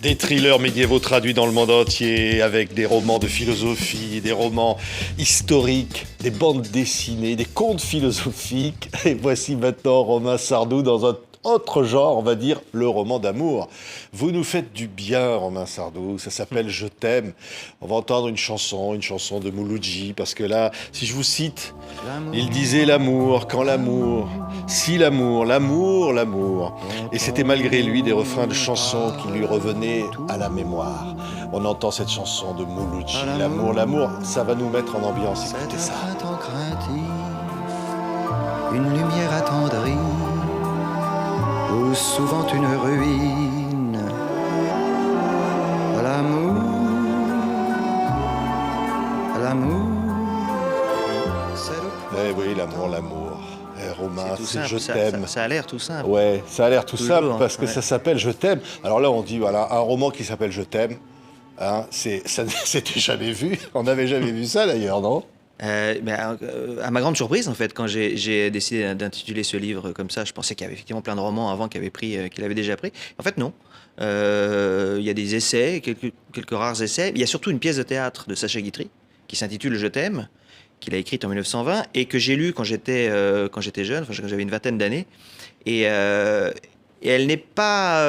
Des thrillers médiévaux traduits dans le monde entier, avec des romans de philosophie, des romans historiques, des bandes dessinées, des contes philosophiques. Et voici maintenant Romain Sardou dans un autre genre, on va dire, le roman d'amour. Vous nous faites du bien, Romain Sardou, ça s'appelle « Je t'aime ». On va entendre une chanson de Mouloudji, parce que là, si je vous cite, il disait l'amour, quand l'amour, si l'amour, l'amour, l'amour. Et c'était malgré lui des refrains de chansons qui lui revenaient à la mémoire. On entend cette chanson de Mouloudji, l'amour, l'amour, ça va nous mettre en ambiance, écoutez ça. Une lumière attendrie, ou souvent une ruine. L'amour, l'amour, c'est le... Eh oui, l'amour, l'amour. Eh, Romain, c'est Je t'aime. Ça a l'air tout simple. Ouais, ça a l'air tout Toujours, simple parce que ouais. ça s'appelle Je t'aime. Alors là, on dit, voilà, un roman qui s'appelle Je t'aime, hein, ça s'était jamais vu. On n'avait jamais vu ça d'ailleurs, non? À ma grande surprise, en fait, quand j'ai décidé d'intituler ce livre comme ça, je pensais qu'il y avait effectivement plein de romans avant qu'il avait déjà pris. En fait, non. Il y a des essais, quelques rares essais. Il y a surtout une pièce de théâtre de Sacha Guitry qui s'intitule Je t'aime, qu'il a écrite en 1920 et que j'ai lu quand j'étais jeune, enfin, quand j'avais une vingtaine d'années. Et elle n'est pas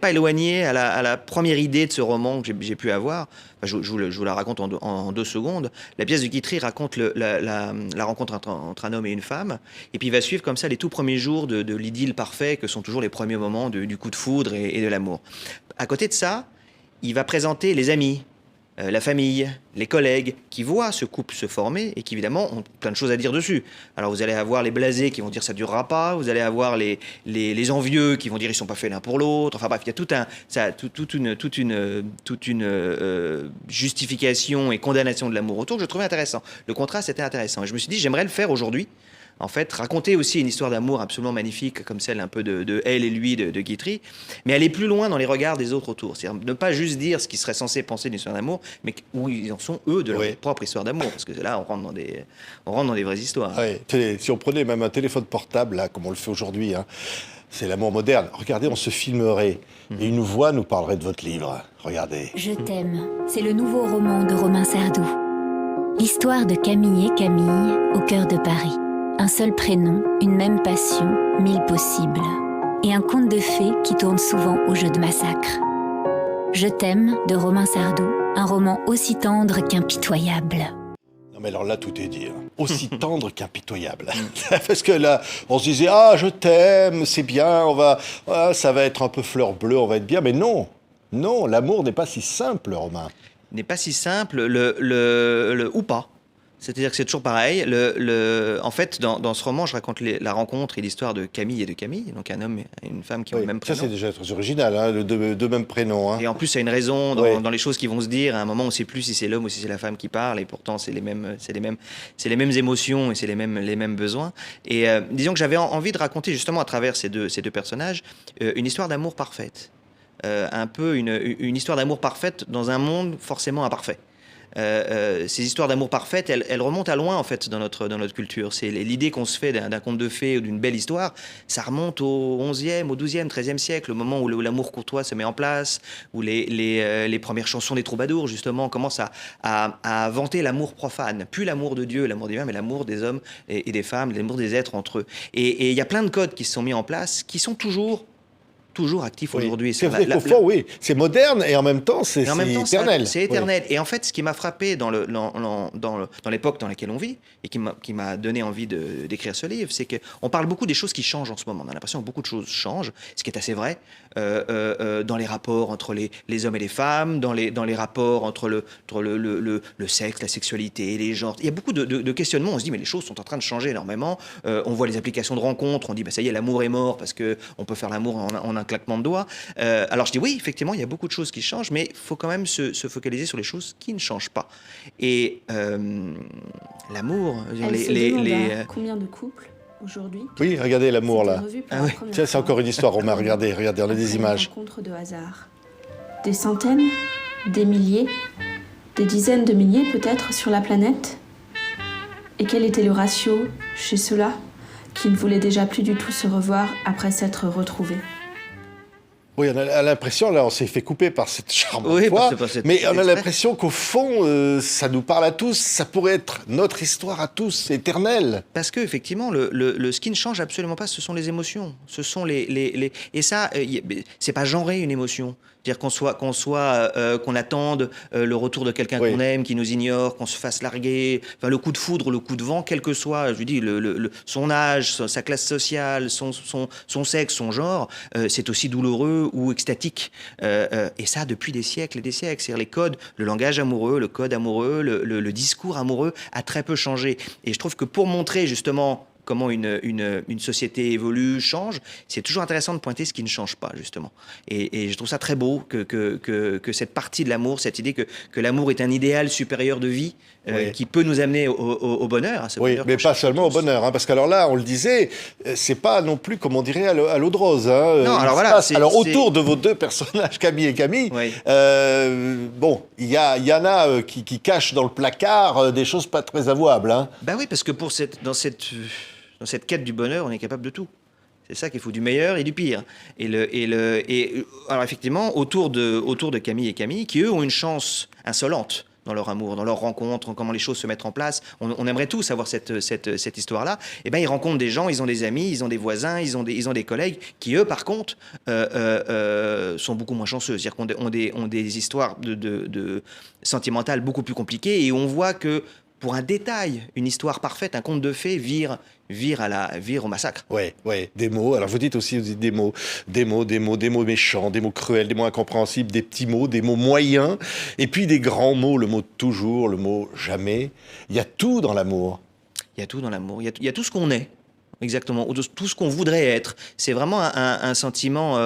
éloignée à la première idée de ce roman que j'ai pu avoir. Enfin, je vous la raconte en 2 secondes. La pièce de Guitry raconte la rencontre entre un homme et une femme. Et puis il va suivre comme ça les tout premiers jours de l'idylle parfait que sont toujours les premiers moments du coup de foudre et de l'amour. À côté de ça, il va présenter les amis, la famille, les collègues qui voient ce couple se former et qui évidemment ont plein de choses à dire dessus. Alors vous allez avoir les blasés qui vont dire ça durera pas, vous allez avoir les envieux qui vont dire ils sont pas faits l'un pour l'autre. Enfin bref, il y a toute une justification et condamnation de l'amour autour que je trouvais intéressant. Le contraste était intéressant et je me suis dit j'aimerais le faire aujourd'hui. En fait, raconter aussi une histoire d'amour absolument magnifique, comme celle un peu de Elle et lui de Guitry, mais aller plus loin dans les regards des autres autour. C'est-à-dire ne pas juste dire ce qu'ils seraient censés penser d'une histoire d'amour, mais où ils en sont, eux, de leur propre histoire d'amour. Parce que là, on rentre dans des vraies histoires. Oui, si on prenait même un téléphone portable, là, comme on le fait aujourd'hui, hein, c'est l'amour moderne. Regardez, on se filmerait et une voix nous parlerait de votre livre. Regardez. Je t'aime, c'est le nouveau roman de Romain Sardou. L'histoire de Camille et Camille au cœur de Paris. Un seul prénom, une même passion, 1000 possibles. Et un conte de fées qui tourne souvent au jeu de massacre. Je t'aime de Romain Sardou, un roman aussi tendre qu'impitoyable. Non mais alors là, tout est dit. Hein. Aussi tendre qu'impitoyable. Parce que là, on se disait, ah, je t'aime, c'est bien, ça va être un peu fleur bleue, on va être bien. Mais non, non, l'amour n'est pas si simple, Romain. N'est pas si simple, ou pas. C'est-à-dire que c'est toujours pareil. En fait, dans ce roman, je raconte la rencontre et l'histoire de Camille et de Camille, donc un homme et une femme qui ont le même prénom. Ça, c'est déjà très original, hein, deux mêmes prénoms. Hein. Et en plus, il y a une raison dans les choses qui vont se dire. À un moment, on ne sait plus si c'est l'homme ou si c'est la femme qui parle, et pourtant, c'est les mêmes émotions et c'est les mêmes besoins. Et disons que j'avais envie de raconter justement à travers ces deux personnages une histoire d'amour parfaite, un peu une histoire d'amour parfaite dans un monde forcément imparfait. Ces histoires d'amour parfaites, elles remontent à loin en fait dans notre culture. C'est l'idée qu'on se fait d'un conte de fées ou d'une belle histoire, ça remonte au 11e, au 12e, 13e siècle, au moment où l'amour courtois se met en place, où les premières chansons des troubadours justement commencent à vanter l'amour profane, plus l'amour de Dieu, l'amour divin, mais l'amour des hommes et des femmes, l'amour des êtres entre eux. Et il y a plein de codes qui se sont mis en place, qui sont toujours actif aujourd'hui. C'est vrai qu'au fond, oui, c'est moderne et en même temps, c'est éternel. C'est éternel. Oui. Et en fait, ce qui m'a frappé dans l'époque dans laquelle on vit et qui m'a donné envie d'écrire ce livre, c'est qu'on parle beaucoup des choses qui changent en ce moment. On a l'impression que beaucoup de choses changent, ce qui est assez vrai, dans les rapports entre les hommes et les femmes, dans les rapports entre le sexe, la sexualité, les genres. Il y a beaucoup de questionnements. On se dit, mais les choses sont en train de changer énormément. On voit les applications de rencontres. On dit, bah, ça y est, l'amour est mort parce qu'on peut faire l'amour en un claquement de doigts. Alors je dis oui, effectivement, il y a beaucoup de choses qui changent, mais il faut quand même se focaliser sur les choses qui ne changent pas. Et l'amour... Combien de couples aujourd'hui? Oui, regardez l'amour là. Tiens, c'est encore une histoire, Romain. Regardez, on a des images. Rencontres de hasard. Des centaines, des milliers, des dizaines de milliers peut-être sur la planète. Et quel était le ratio chez ceux-là qui ne voulaient déjà plus du tout se revoir après s'être retrouvés? Oui, on a l'impression, là, on s'est fait couper par cette charmante Oui, voix, par cette mais on a exprès. l'impression qu'au fond, ça nous parle à tous, ça pourrait être notre histoire à tous, éternelle. Parce que effectivement, ce qui ne change absolument pas, ce sont les émotions. Ce sont et ça, c'est pas genrer une émotion. C'est-à-dire qu'on attende le retour de quelqu'un Oui. qu'on aime, qui nous ignore, qu'on se fasse larguer, enfin le coup de foudre, le coup de vent, quel que soit, je dis, son âge, sa classe sociale, son sexe, son genre, c'est aussi douloureux ou extatique. Et ça depuis des siècles et des siècles. C'est-à-dire les codes, le langage amoureux, le code amoureux, le discours amoureux a très peu changé. Et je trouve que pour montrer justement comment une société évolue, change, c'est toujours intéressant de pointer ce qui ne change pas, justement. Et je trouve ça très beau que cette partie de l'amour, cette idée que l'amour est un idéal supérieur de vie Oui. qui peut nous amener au bonheur. À ce Oui, bonheur mais qu'on pas cherche seulement au tous. bonheur, hein, parce qu'alors là, on le disait, c'est pas non plus, comme on dirait, à l'eau de rose. Hein, Non, il alors se voilà, passe- c'est- alors c'est- autour de vos deux personnages, Camille et Camille, Oui. bon, il y en a qui cachent dans le placard des choses pas très avouables. Hein. Ben oui, parce que dans cette quête du bonheur, on est capable de tout. C'est ça qu'il faut, du meilleur et du pire. Alors effectivement, autour de Camille et Camille, qui eux ont une chance insolente dans leur amour, dans leur rencontre, comment les choses se mettent en place. On aimerait tous avoir cette histoire-là. Et ben ils rencontrent des gens, ils ont des amis, ils ont des voisins, ils ont des collègues qui eux, par contre, sont beaucoup moins chanceux. C'est-à-dire qu'on ont des histoires de sentimentales beaucoup plus compliquées, et on voit que pour un détail, une histoire parfaite, un conte de fées vire au massacre. Ouais, des mots. Alors vous dites aussi des mots méchants, des mots cruels, des mots incompréhensibles, des petits mots, des mots moyens, et puis des grands mots, le mot toujours, le mot jamais. Il y a tout dans l'amour. Il y a tout dans l'amour, il y a tout ce qu'on est. Exactement, ou tout ce qu'on voudrait être. C'est vraiment un sentiment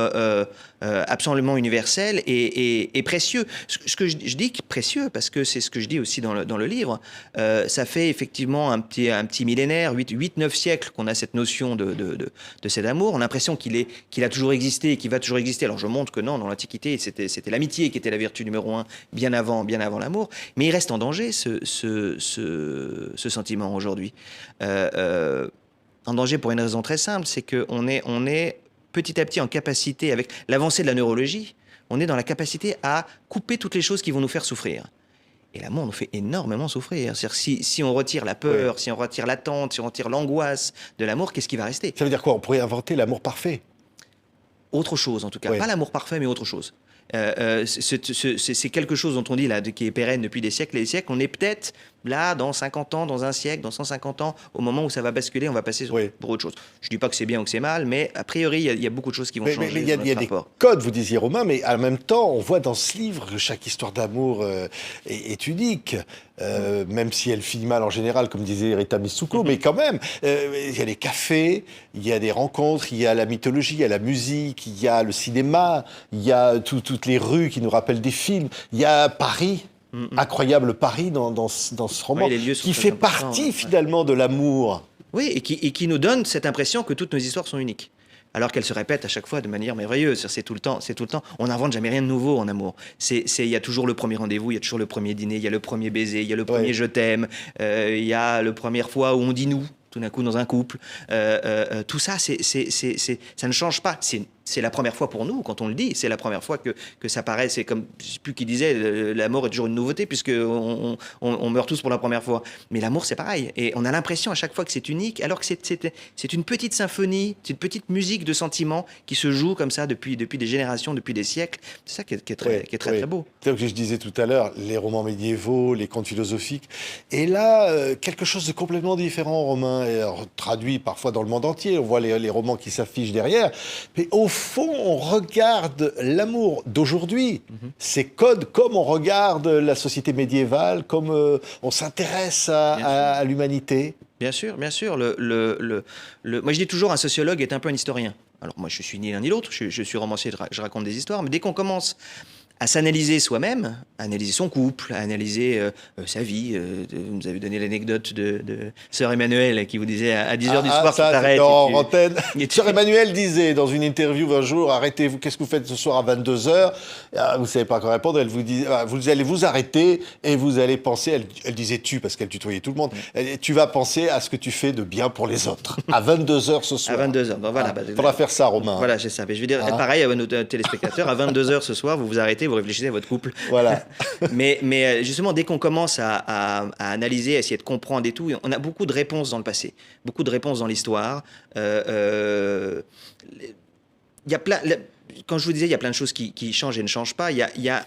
absolument universel et précieux. Ce que je dis précieux, parce que c'est ce que je dis aussi dans le livre, ça fait effectivement un petit millénaire, 8-9 siècles qu'on a cette notion de cet amour. On a l'impression qu'il a toujours existé et qu'il va toujours exister. Alors je montre que non, dans l'Antiquité, c'était l'amitié qui était la vertu numéro 1, bien avant l'amour. Mais il reste en danger, ce sentiment aujourd'hui. En danger pour une raison très simple, c'est qu'on est petit à petit en capacité, avec l'avancée de la neurologie, on est dans la capacité à couper toutes les choses qui vont nous faire souffrir. Et l'amour nous fait énormément souffrir. C'est-à-dire si on retire la peur, si on retire l'attente, si on retire l'angoisse de l'amour, qu'est-ce qui va rester? Ça veut dire quoi? On pourrait inventer l'amour parfait. Autre chose, en tout cas. Ouais. Pas l'amour parfait, mais autre chose. C'est quelque chose dont on dit là, qui est pérenne depuis des siècles et des siècles. On est peut-être là, dans 50 ans, dans un siècle, dans 150 ans, au moment où ça va basculer, on va passer pour autre chose. Je ne dis pas que c'est bien ou que c'est mal, mais a priori, il y a beaucoup de choses qui vont changer. Mais il y a dans des notre rapport. codes, vous disiez Romain, mais en même temps, on voit dans ce livre que chaque histoire d'amour est unique, même si elle finit mal en général, comme disait Rita Mitsouko, mais quand même, il y a les cafés, il y a des rencontres, il y a la mythologie, il y a la musique, il y a le cinéma, il y a toutes les rues qui nous rappellent des films, il y a Paris. Incroyable Paris dans ce roman, Oui, les lieux sont qui très fait importants, partie ouais. finalement de l'amour. Oui, et qui nous donne cette impression que toutes nos histoires sont uniques. Alors qu'elles se répètent à chaque fois de manière merveilleuse. C'est tout le temps. On n'invente jamais rien de nouveau en amour. Il y a toujours le premier rendez-vous, il y a toujours le premier dîner, il y a le premier baiser, il y a le premier je t'aime, il y a la première fois où on dit nous, tout d'un coup dans un couple. Tout ça, ça ne change pas. C'est la première fois pour nous, quand on le dit, c'est la première fois que ça paraît, c'est comme, je ne sais plus qui disait, la mort est toujours une nouveauté, puisqu'on on meurt tous pour la première fois. Mais l'amour, c'est pareil. Et on a l'impression à chaque fois que c'est unique, alors que c'est une petite symphonie, c'est une petite musique de sentiments qui se joue comme ça depuis des générations, depuis des siècles. C'est ça qui est très beau. C'est ce que je disais tout à l'heure, les romans médiévaux, les contes philosophiques. Et là, quelque chose de complètement différent, Romain, et alors, traduit parfois dans le monde entier. On voit les romans qui s'affichent derrière. Mais au fond, on regarde l'amour d'aujourd'hui, ces codes, comme on regarde la société médiévale, comme on s'intéresse à l'humanité. Bien sûr, bien sûr. Moi, je dis toujours, un sociologue est un peu un historien. Alors moi, je suis ni l'un ni l'autre, je suis romancier, je raconte des histoires, mais dès qu'on commence à s'analyser soi-même, à analyser son couple, à analyser sa vie. Vous nous avez donné l'anecdote de Sœur Emmanuel qui vous disait à 10h du soir, tu ça, t'arrêtes. en antenne. et tu- Sœur Emmanuel disait dans une interview un jour, arrêtez-vous, qu'est-ce que vous faites ce soir à 22h? Vous ne savez pas quoi répondre, elle vous dit, vous allez vous arrêter et vous allez penser, elle disait tu parce qu'elle tutoyait tout le monde, tu vas penser à ce que tu fais de bien pour les autres. À 22h ce soir. À 22h. Bon, voilà, Faudra faire ça, Romain. Voilà, c'est ça. Mais je veux dire, pareil à nos téléspectateurs, à 22h ce soir, vous vous arrêtez, vous réfléchissez à votre couple. Voilà. mais justement, dès qu'on commence à analyser, à essayer de comprendre et tout, on a beaucoup de réponses dans le passé, beaucoup de réponses dans l'histoire. Il y a quand je vous disais, il y a plein de choses qui changent et ne changent pas. Il y a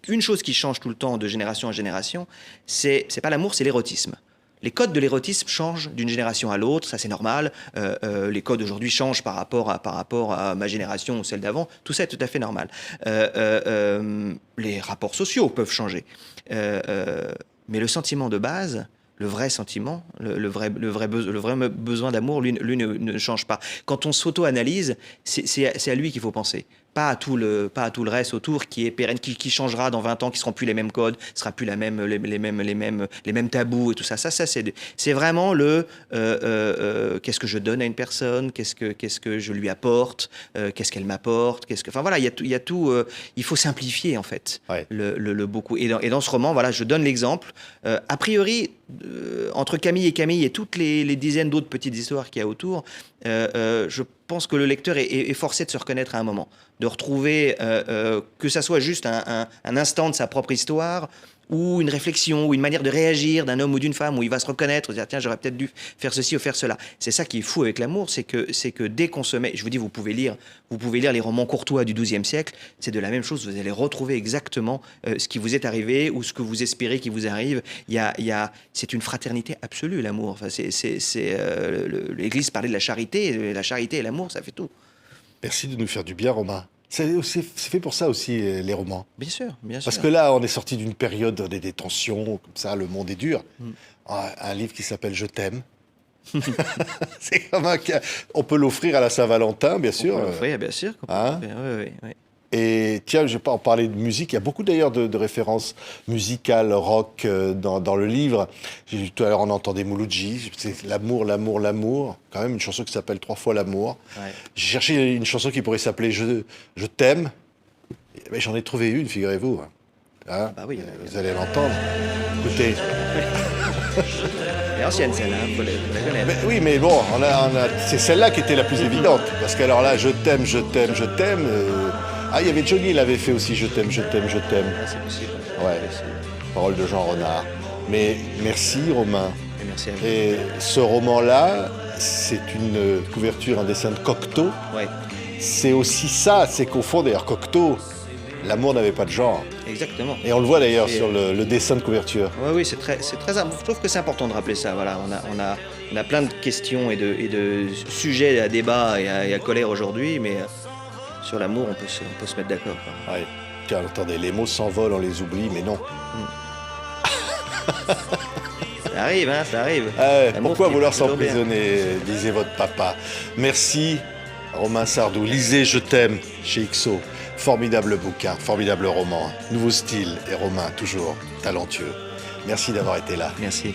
une chose qui change tout le temps de génération en génération, c'est pas l'amour, c'est l'érotisme. Les codes de l'érotisme changent d'une génération à l'autre, ça c'est normal. Les codes aujourd'hui changent par rapport à ma génération ou celle d'avant, tout ça est tout à fait normal. Les rapports sociaux peuvent changer. Mais le sentiment de base, le vrai sentiment, le vrai besoin d'amour, lui ne change pas. Quand on s'auto-analyse, c'est à lui qu'il faut penser. Pas à tout le reste autour qui est pérenne, qui changera dans 20 ans, qui seront plus les mêmes codes, sera plus les mêmes tabous et tout ça. Ça c'est vraiment qu'est-ce que je donne à une personne, qu'est-ce que je lui apporte, qu'est-ce qu'elle m'apporte, enfin voilà, il y a tout. Il faut simplifier en fait le beaucoup. Et dans ce roman, voilà, je donne l'exemple. A priori, entre Camille et toutes les dizaines d'autres petites histoires qu'il y a autour, je pense que le lecteur est forcé de se reconnaître à un moment, de retrouver, que ça soit juste un instant de sa propre histoire, ou une réflexion, ou une manière de réagir d'un homme ou d'une femme, où il va se reconnaître, se dire tiens, j'aurais peut-être dû faire ceci ou faire cela. C'est ça qui est fou avec l'amour, c'est que dès qu'on se met, je vous dis, vous pouvez lire les romans courtois du XIIe siècle, c'est de la même chose, vous allez retrouver exactement ce qui vous est arrivé, ou ce que vous espérez qui vous arrive. C'est une fraternité absolue, l'amour. Enfin, l'Église parlait de la charité et l'amour, ça fait tout. Merci de nous faire du bien, Romain. C'est fait pour ça aussi, les romans. Bien sûr. Parce que là, on est sorti d'une période des tensions, comme ça, le monde est dur. Un livre qui s'appelle « Je t'aime ». C'est comme on peut l'offrir à la Saint-Valentin, bien sûr. On peut l'offrir, bien sûr. Oui. Et tiens, je ne vais pas en parler de musique. Il y a beaucoup d'ailleurs de références musicales, rock dans le livre. J'ai vu tout à l'heure, on entendait Mouloudji. C'est l'amour, l'amour, l'amour. Quand même une chanson qui s'appelle 3 fois l'amour. Ouais. J'ai cherché une chanson qui pourrait s'appeler Je t'aime. Mais j'en ai trouvé une, figurez-vous. Hein, bah oui, vous allez l'entendre. Écoutez. Elle est ancienne celle-là, il faut la connaître. Oui, mais bon, c'est celle-là qui était la plus évidente. Parce qu'alors là, je t'aime, je t'aime, je t'aime. Il y avait Johnny, il avait fait aussi Je t'aime, je t'aime, je t'aime. C'est possible. Ouais, parole de Jean Renard. Mais merci Romain. Et merci à vous. Et ce roman-là, c'est une couverture, un dessin de Cocteau. Ouais. C'est aussi ça, c'est qu'au fond, d'ailleurs, Cocteau, l'amour n'avait pas de genre. Exactement. Et on le voit d'ailleurs sur le dessin de couverture. Oui, c'est très. Je trouve que c'est important de rappeler ça. Voilà, on a plein de questions et de sujets à débat et à colère aujourd'hui, mais sur l'amour, on peut se mettre d'accord. Oui. Tiens, attendez, les mots s'envolent, on les oublie, mais non. Ça arrive, hein, ça arrive. Pourquoi vouloir s'emprisonner, disait votre papa. Merci, Romain Sardou. Lisez Je t'aime chez XO. Formidable bouquin, formidable roman. Nouveau style et Romain, toujours talentueux. Merci d'avoir été là. Merci.